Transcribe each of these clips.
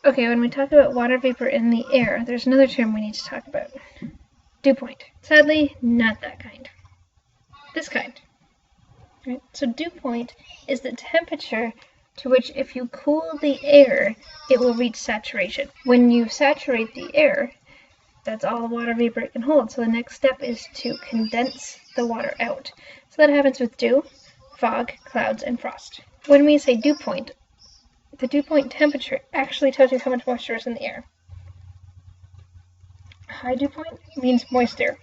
Okay, when we talk about water vapor in the air, there's another term we need to talk about. Dew point. Sadly, not that kind. This kind. Right? So dew point is the temperature to which if you cool the air, it will reach saturation. When you saturate the air, that's all the water vapor it can hold. So the next step is to condense the water out. So that happens with dew, fog, clouds, and frost. When we say dew point, the dew point temperature actually tells you how much moisture is in the air. High dew point means moist air.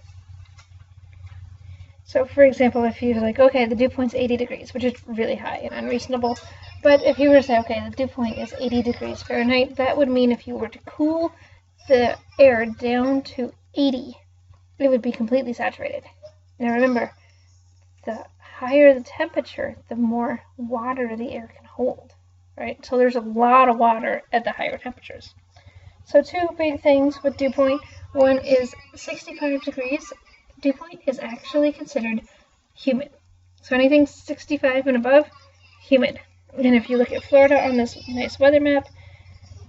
So for example, if you're like, okay, the dew point's 80 degrees, which is really high and unreasonable, but if you were to say, okay, the dew point is 80 degrees Fahrenheit, that would mean if you were to cool the air down to 80, it would be completely saturated. Now remember, the higher the temperature, the more water the air can hold, right? So there's a lot of water at the higher temperatures. So two big things with dew point. One is 65 degrees. Dew point is actually considered humid. So anything 65 and above, humid. And if you look at Florida on this nice weather map,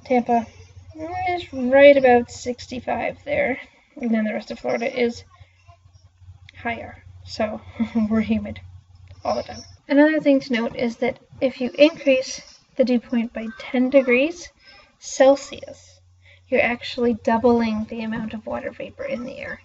Tampa is right about 65 there. And then the rest of Florida is higher. So we're humid all the time. Another thing to note is that if you increase the dew point by 10 degrees Celsius, you're actually doubling the amount of water vapor in the air.